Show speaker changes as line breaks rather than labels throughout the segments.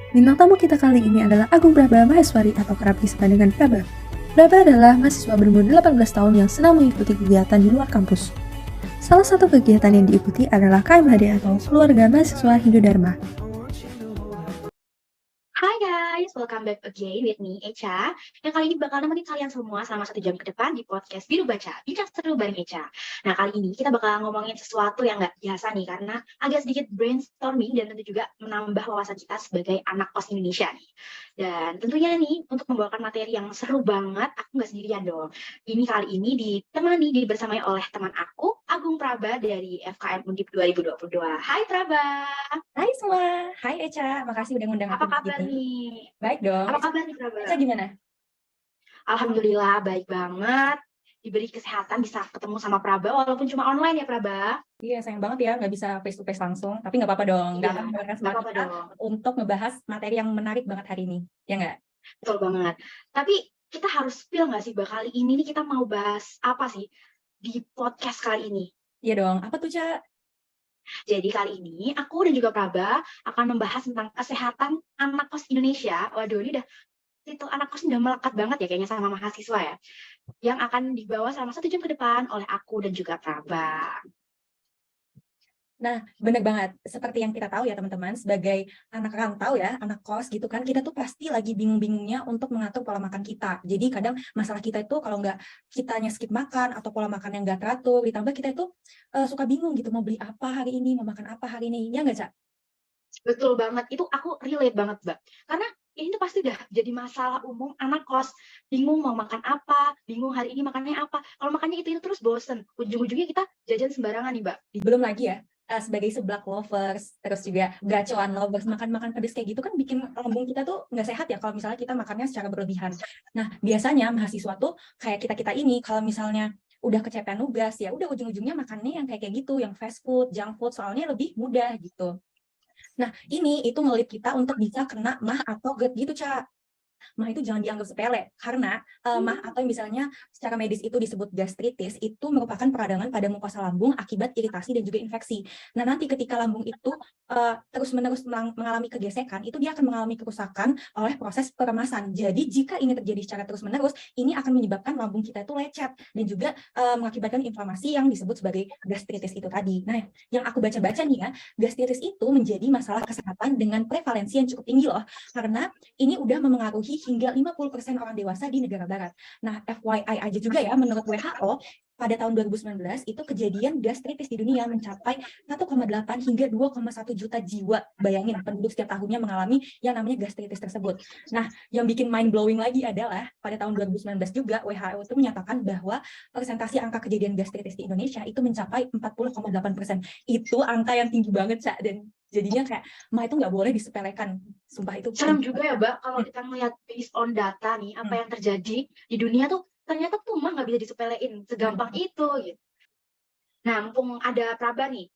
Bintang tamu kita kali ini adalah Agung Praba Maheswari atau kerap disebut dengan Praba. Praba adalah mahasiswa berumur 18 tahun yang senang mengikuti kegiatan di luar kampus. Salah satu kegiatan yang diikuti adalah KMHD atau Keluarga Mahasiswa Hindu Dharma.
Hai guys, welcome back again with me, Echa. Yang kali ini bakal nemenin kalian semua selama 1 jam ke depan di podcast Biru Baca, Bincang Seru bareng Echa. Nah, kali ini kita bakal ngomongin sesuatu yang nggak biasa nih, karena agak sedikit brainstorming dan tentu juga menambah wawasan kita sebagai anak kos Indonesia nih. Dan tentunya nih, untuk membawakan materi yang seru banget, aku nggak sendirian dong. Ini kali ini ditemani, dibersamai oleh teman aku, Agung Praba dari FKM Undip 2022. Hai Praba!
Hai semua, hai Echa, makasih udah ngundang
Apa
aku di
kabar
sini.
nih?
Baik dong.
Apa kabar nih Praba?
Echa gimana?
Alhamdulillah baik banget. Diberi kesehatan bisa ketemu sama Praba walaupun cuma online ya Praba.
Iya, sayang banget ya nggak bisa face to face langsung, tapi nggak apa-apa dong. Nggak
Iya,
akan mengeluarkan
nggak
semangat
apa-apa
kita
dong.
untuk ngebahas materi yang menarik banget hari ini, ya nggak?
Betul banget. Tapi kita harus spill nggak sih, kali ini nih kita mau bahas apa sih di podcast kali ini?
Iya dong, apa tuh Ca?
Jadi kali ini aku dan juga Praba akan membahas tentang kesehatan anak kos Indonesia. Waduh, ini udah titel anak kos udah melekat banget ya kayaknya sama mahasiswa ya. Yang akan dibawa selama 1 jam ke depan oleh aku dan juga Praba.
Nah, bener banget. Seperti yang kita tahu ya teman-teman, sebagai anak rantau ya, anak kos gitu kan, kita tuh pasti lagi bingung-bingungnya untuk mengatur pola makan kita. Jadi kadang masalah kita itu kalau nggak kitanya skip makan atau pola makan yang nggak teratur, ditambah kita itu suka bingung gitu mau beli apa hari ini, mau makan apa hari ini, ya nggak Ca?
Betul banget, itu aku relate banget, Mbak. Karena ini tuh pasti udah jadi masalah umum anak kos. Bingung mau makan apa, bingung hari ini makannya apa. Kalau makannya itu terus bosen. Ujung-ujungnya kita jajan sembarangan nih, Mbak.
Belum lagi ya, sebagai seblak lovers, terus juga gacoan lovers, makan-makan pedes kayak gitu kan bikin lambung kita tuh nggak sehat ya kalau misalnya kita makannya secara berlebihan. Nah, biasanya mahasiswa tuh kayak kita-kita ini kalau misalnya udah kecapean nugas ya udah ujung-ujungnya makannya yang kayak gitu, yang fast food, junk food, soalnya lebih mudah gitu. Nah, ini itu ngelit kita untuk bisa kena MAH atau GERD gitu, Ca. MAH itu jangan dianggap sepele, karena MAH atau yang misalnya secara medis itu disebut gastritis, itu merupakan peradangan pada mukosa lambung akibat iritasi dan juga infeksi. Nah, nanti ketika lambung itu terus-menerus mengalami kegesekan, itu dia akan mengalami kerusakan oleh proses peremasan. Jadi, jika ini terjadi secara terus-menerus, ini akan menyebabkan lambung kita itu lecet dan juga mengakibatkan inflamasi yang disebut sebagai gastritis itu tadi. Nah, yang aku baca-baca nih ya, gastritis itu menjadi masalah kesehatan dengan prevalensi yang cukup tinggi loh, karena ini udah memengaruhi hingga 50% orang dewasa di negara barat. Nah, FYI aja juga ya, menurut WHO, pada tahun 2019 itu kejadian gastritis di dunia mencapai 1,8 hingga 2,1 juta jiwa. Bayangin, penduduk setiap tahunnya mengalami yang namanya gastritis tersebut. Nah, yang bikin mind blowing lagi adalah pada tahun 2019 juga WHO itu menyatakan bahwa persentase angka kejadian gastritis di Indonesia itu mencapai 40,8%. Itu angka yang tinggi banget, Cak, dan jadinya kayak MAH itu nggak boleh disepelekan. Sumpah itu
Serem juga ya, Mbak, kalau kita ngeliat based on data nih, apa yang terjadi di dunia tuh ternyata tuh mah nggak bisa disepelein segampang itu gitu. Nah, mumpung ada Praba nih,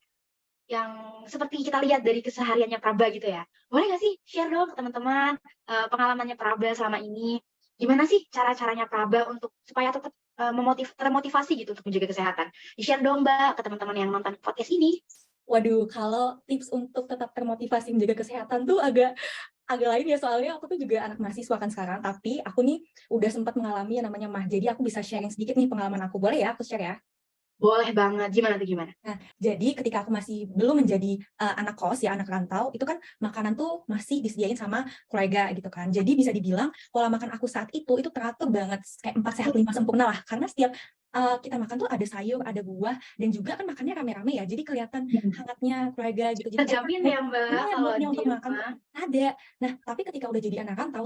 yang seperti kita lihat dari kesehariannya Praba gitu ya. Boleh nggak sih share dong ke teman-teman pengalamannya Praba selama ini? Gimana sih cara-caranya Praba untuk supaya tetap termotivasi gitu untuk menjaga kesehatan? Di-share dong Mbak ke teman-teman yang nonton podcast ini.
Waduh, kalau tips untuk tetap termotivasi menjaga kesehatan tuh agak lain ya, soalnya aku tuh juga anak mahasiswa kan sekarang, tapi aku nih udah sempat mengalami yang namanya MAH. Jadi aku bisa sharing sedikit nih pengalaman aku. Boleh ya aku share ya?
Boleh banget. Gimana tuh gimana?
Nah, jadi ketika aku masih belum menjadi anak kos ya, anak rantau, itu kan makanan tuh masih disediain sama keluarga gitu kan. Jadi bisa dibilang pola makan aku saat itu teratur banget, kayak 4 sehat 5 sempurna lah. Karena setiap kita makan tuh ada sayur, ada buah, dan juga kan makannya rame-rame ya. Jadi kelihatan hangatnya keluarga gitu. Jadi
Terjamin ya Mbak kalau
moodnya
di
untuk makan tuh
rumah.
ada. Nah, tapi ketika udah jadi anak rantau,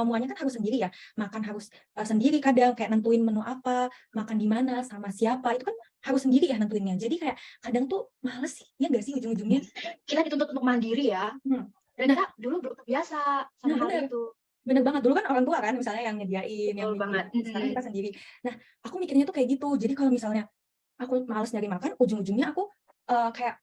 muanya kan harus sendiri ya. Makan harus sendiri kadang, kayak nentuin menu apa, makan di mana, sama siapa, itu kan harus sendiri ya nentuinnya. Jadi kayak kadang tuh males sih, ya nggak sih ujung-ujungnya?
Kita dituntut untuk mandiri ya. Dan
Nah,
kita dulu belum terbiasa sama hal
bener.
itu.
Bener banget, dulu kan orang tua kan misalnya yang nyediain, yang
Betul banget.
bikin, sekarang kita sendiri. Nah, aku mikirnya tuh kayak gitu. Jadi kalau misalnya aku males nyari makan, ujung-ujungnya aku kayak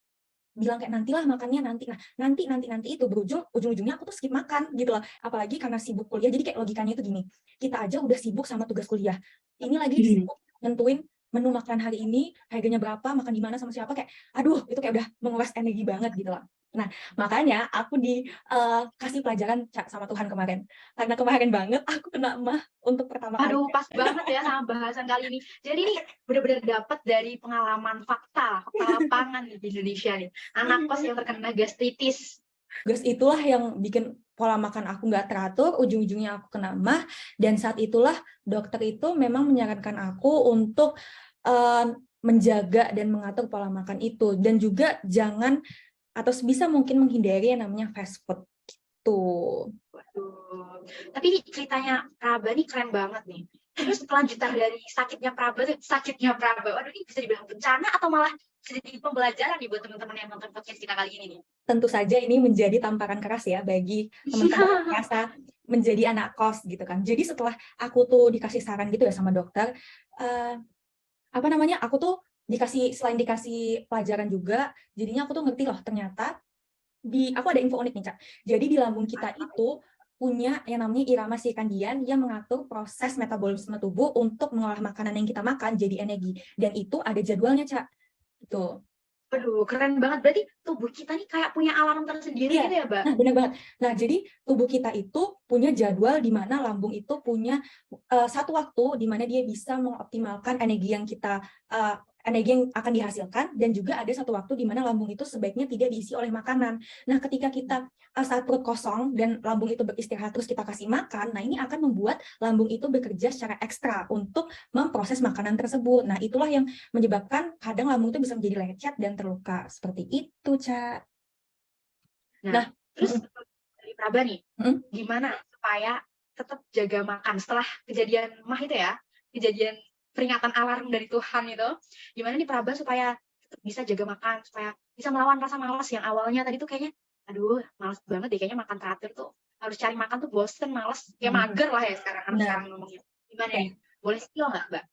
bilang kayak nantilah makannya nanti. Nah, nanti itu ujung-ujungnya aku tuh skip makan gitu loh. Apalagi karena sibuk kuliah. Jadi kayak logikanya itu gini, kita aja udah sibuk sama tugas kuliah. Ini lagi sibuk nentuin menu makanan hari ini harganya berapa, makan di mana sama siapa, kayak aduh itu kayak udah menguras energi banget gitu lah. Nah, makanya aku kasih pelajaran sama Tuhan kemarin. Karena kemarin banget aku kena MAH untuk pertama kali.
Aduh, pas banget ya sama bahasan kali ini. Jadi ini benar-benar dapat dari pengalaman fakta lapangan nih di Indonesia nih. Anak kos yang terkena gastritis.
Gas itulah yang bikin pola makan aku nggak teratur, ujung-ujungnya aku kena MAH, dan saat itulah dokter itu memang menyarankan aku untuk menjaga dan mengatur pola makan itu, dan juga jangan atau sebisa mungkin menghindari yang namanya fast food gitu.
Waduh. Tapi ini ceritanya Praba nih keren banget nih. Terus kelanjutan dari sakitnya Praba, waduh ini bisa dibilang bencana atau malah jadi pembelajaran nih buat teman-teman yang nonton podcast kita kali ini nih.
Tentu saja ini menjadi tamparan keras ya bagi teman-teman yang merasa menjadi anak kos gitu kan. Jadi setelah aku tuh dikasih saran gitu ya sama dokter, aku tuh selain dikasih pelajaran juga, jadinya aku tuh ngerti loh ternyata aku ada info unik nih, Cak. Jadi di lambung kita itu punya yang namanya irama sirkadian yang mengatur proses metabolisme tubuh untuk mengolah makanan yang kita makan jadi energi, dan itu ada jadwalnya, Cak. Gitu.
Waduh, keren banget. Berarti tubuh kita nih kayak punya alarm tersendiri gitu ya, Mbak?
Nah, benar banget. Nah, jadi tubuh kita itu punya jadwal di mana lambung itu punya satu waktu di mana dia bisa mengoptimalkan energi yang akan dihasilkan, dan juga ada satu waktu di mana lambung itu sebaiknya tidak diisi oleh makanan. Nah, ketika kita saat perut kosong dan lambung itu beristirahat terus kita kasih makan, nah ini akan membuat lambung itu bekerja secara ekstra untuk memproses makanan tersebut. Nah, itulah yang menyebabkan kadang lambung itu bisa menjadi lecet dan terluka. Seperti itu, Ca.
Nah, terus dari Praba nih, gimana supaya tetap jaga makan setelah kejadian MAH itu ya, kejadian peringatan alarm dari Tuhan itu, gimana nih Praba supaya tetap bisa jaga makan, supaya bisa melawan rasa malas yang awalnya tadi tuh kayaknya, aduh malas banget deh kayaknya makan teratur tuh, harus cari makan tuh bosen, malas, kayak mager lah ya sekarang ngomongnya. Gimana nih? Boleh spill nggak, Mbak?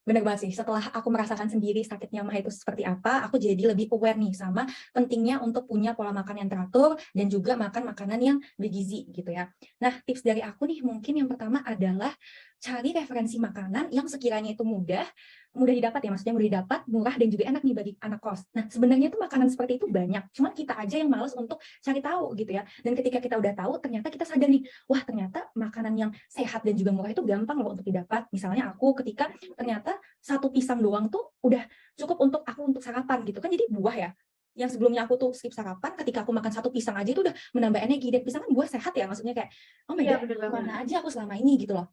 Benar banget sih, setelah aku merasakan sendiri sakitnya MAH itu seperti apa, aku jadi lebih aware nih sama pentingnya untuk punya pola makan yang teratur dan juga makan makanan yang bergizi gitu ya. Nah, tips dari aku nih mungkin yang pertama adalah cari referensi makanan yang sekiranya itu mudah didapat ya, maksudnya mudah didapat, murah, dan juga enak nih bagi anak kos. Nah, sebenarnya tuh makanan seperti itu banyak, cuma kita aja yang malas untuk cari tahu gitu ya. Dan ketika kita udah tahu, ternyata kita sadar nih, wah ternyata makanan yang sehat dan juga murah itu gampang loh untuk didapat. Misalnya aku ketika ternyata satu pisang doang tuh udah cukup untuk sarapan gitu kan, jadi buah ya. Yang sebelumnya aku tuh skip sarapan, ketika aku makan satu pisang aja itu udah menambah energi, dan pisang kan buah sehat ya, maksudnya kayak, oh my god, mana aja aku selama ini gitu loh.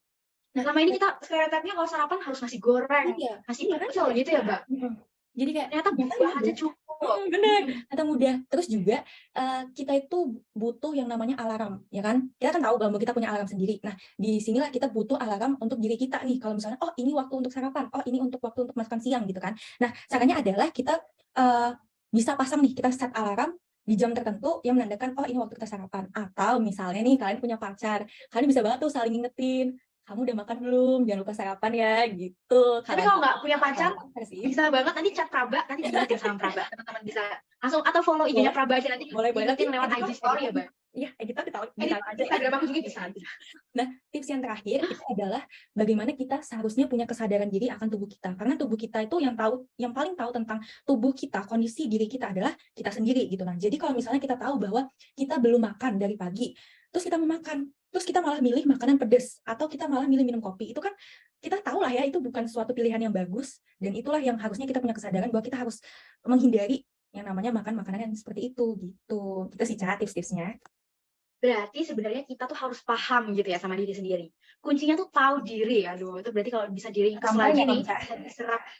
Nah, selama ini kita stereotipnya kalau sarapan harus nasi goreng, nasi pecel gitu ya, Mbak?
Jadi kayak
ternyata buah aja cukup.
Bener, atau mudah. Terus juga kita itu butuh yang namanya alarm, ya kan? Kita kan tahu bahwa kita punya alarm sendiri. Nah, di sinilah kita butuh alarm untuk diri kita nih. Kalau misalnya, oh ini waktu untuk sarapan, oh ini untuk waktu untuk makan siang gitu kan. Nah, caranya adalah kita bisa pasang nih, kita set alarm di jam tertentu yang menandakan, oh ini waktu kita sarapan. Atau misalnya nih, kalian punya pacar, kalian bisa banget tuh saling ngingetin, kamu udah makan belum? Jangan lupa sarapan ya, gitu.
Tapi kalau nggak punya pacar, bisa banget nanti chat Praba, nanti diingetin sama Praba. Teman-teman bisa langsung, atau follow IG-nya Praba aja, nanti
boleh
diingetin lewat IG story ya, Mbak?
Iya, kita tahu
aja. Instagram aku juga bisa.
Nah, tips yang terakhir itu adalah bagaimana kita seharusnya punya kesadaran diri akan tubuh kita. Karena tubuh kita itu yang paling tahu tentang tubuh kita, kondisi diri kita adalah kita sendiri gitu. Nah, jadi kalau misalnya kita tahu bahwa kita belum makan dari pagi, terus kita mau makan, terus kita malah milih makanan pedas, atau kita malah milih minum kopi, itu kan kita tahu lah ya, itu bukan suatu pilihan yang bagus, dan itulah yang harusnya kita punya kesadaran bahwa kita harus menghindari yang namanya makan makanan yang seperti itu gitu. Itu sih cara tips-tipsnya.
Berarti sebenarnya kita tuh harus paham gitu ya sama diri sendiri. Kuncinya tuh tahu diri. Aduh, itu berarti kalau bisa diringkas lagi nih,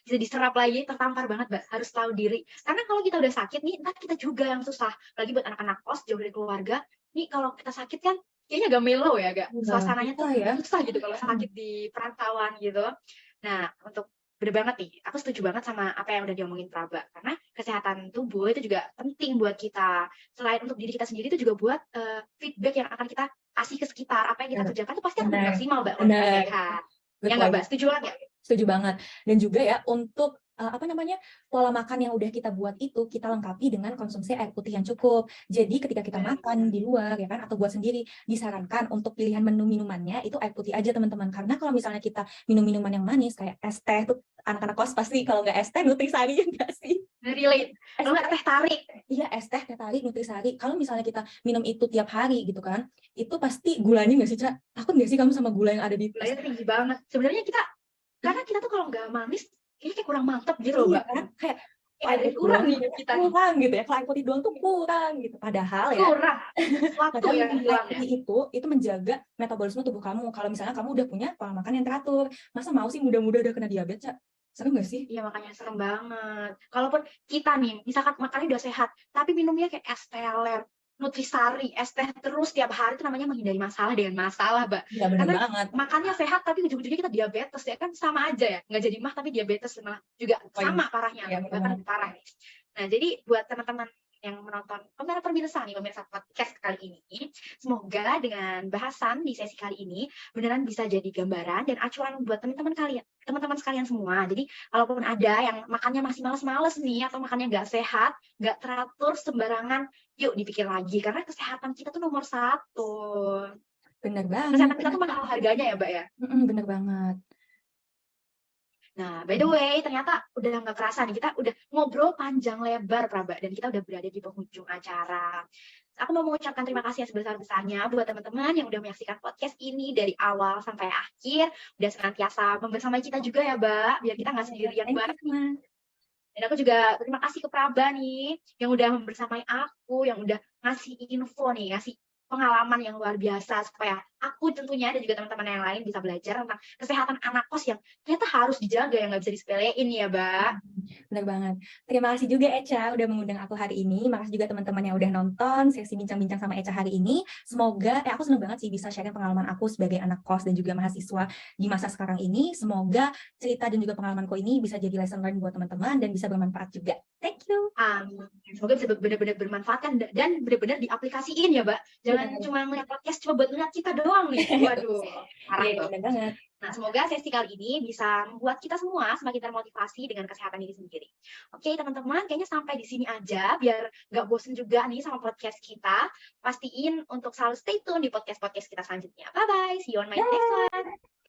bisa diserap lagi, tertampar banget, Mbak. Harus tahu diri. Karena kalau kita udah sakit nih, ntar kita juga yang susah. Apalagi buat anak-anak kos, jauh dari keluarga. Nih kalau kita sakit kan, kayaknya agak mellow ya, agak suasananya tuh susah gitu kalau sakit di perantauan gitu. Nah, untuk bener banget nih, aku setuju banget sama apa yang udah diomongin Praba, karena kesehatan tubuh itu juga penting buat kita. Selain untuk diri kita sendiri, itu juga buat feedback yang akan kita kasih ke sekitar. Apa yang kita kerjakan itu pasti akan maksimal, Mbak. Ya nggak, Mbak? Setuju banget ya?
Setuju banget. Dan juga ya, untuk pola makan yang udah kita buat itu kita lengkapi dengan konsumsi air putih yang cukup. Jadi ketika kita makan di luar ya kan atau buat sendiri, disarankan untuk pilihan menu minumannya itu air putih aja teman-teman. Karena kalau misalnya kita minum minuman yang manis kayak es teh tuh anak-anak kos pasti kalau nggak es teh nutrisari ya nggak sih?
Relate.
Es
Kalau nggak teh tarik.
Iya, es teh tarik, nutrisari. Kalau misalnya kita minum itu tiap hari gitu kan, itu pasti gulanya nggak sih, Ca? Takut nggak sih kamu sama gula yang ada di es
Gulanya
teh?
tinggi banget. Sebenarnya karena kita tuh kalau nggak manis, kayaknya kayak kurang mantep gitu loh,
Iya
Mbak.
kan? Kayak
Kayak ada yang kurang nih kita nih.
kurang gitu ya, kalau air putih doang tuh kurang gitu. Padahal ya,
Kurang. Sesuatu
padahal
yang
air
hilang ya.
putih itu menjaga metabolisme tubuh kamu. Kalau misalnya kamu udah punya pola makan yang teratur, masa mau sih muda-muda udah kena diabetes, Ca? Serem nggak sih?
Iya makanya serem banget. Kalaupun kita nih, misalkan makannya udah sehat, tapi minumnya kayak es teler, nutrisari, es teh terus tiap hari itu namanya menghindari masalah dengan masalah, Mbak.
Iya bener
Karena
banget.
makannya sehat tapi ujung-ujungnya kita diabetes ya kan sama aja ya. Nggak jadi mah tapi diabetes malah juga
Oh, iya.
sama parahnya,
Iya, bener
bahkan
banget.
lebih parah nih. Nah, jadi buat teman-teman yang menonton pemirsa podcast kali ini, semoga dengan bahasan di sesi kali ini beneran bisa jadi gambaran dan acuan buat teman-teman sekalian semua. Jadi kalaupun ada yang makannya masih males-males nih atau makannya nggak sehat, nggak teratur sembarangan, yuk dipikir lagi karena kesehatan kita tuh nomor 1.
Bener banget.
Kesehatan kita tuh mahal harganya ya, Mbak ya.
Bener banget.
Nah, by the way, ternyata udah nggak kerasa nih, kita udah ngobrol panjang lebar, Praba, dan kita udah berada di penghujung acara. Aku mau mengucapkan terima kasih yang sebesar-besarnya buat teman-teman yang udah menyaksikan podcast ini dari awal sampai akhir, udah senantiasa membersamai kita juga ya, Mbak, biar kita nggak sendirian banget. Dan aku juga terima kasih ke Praba nih, yang udah membersamai aku, yang udah ngasih info nih, ngasih pengalaman yang luar biasa supaya aku tentunya dan juga teman-teman yang lain bisa belajar tentang kesehatan anak kos yang ternyata harus dijaga, yang nggak bisa disepelein ya, Mbak.
Benar banget. Terima kasih juga Echa udah mengundang aku hari ini. Makasih juga teman-teman yang udah nonton sesi bincang-bincang sama Echa hari ini. Semoga aku senang banget sih bisa sharing pengalaman aku sebagai anak kos dan juga mahasiswa di masa sekarang ini. Semoga cerita dan juga pengalamanku ini bisa jadi lesson learn buat teman-teman dan bisa bermanfaat juga. Thank you.
Semoga bisa benar-benar bermanfaat dan benar-benar diaplikasiin ya, Mbak. Jangan cuma ngeliat podcast cuma buat ngeliat kita doang nih. Waduh, parah
Iya,
tuh.
benar banget.
Nah, semoga sesi kali ini bisa membuat kita semua semakin termotivasi dengan kesehatan diri sendiri. Oke, teman-teman, kayaknya sampai di sini aja biar nggak bosen juga nih sama podcast kita. Pastiin untuk selalu stay tune di podcast-podcast kita selanjutnya. Bye-bye, see you on my next one.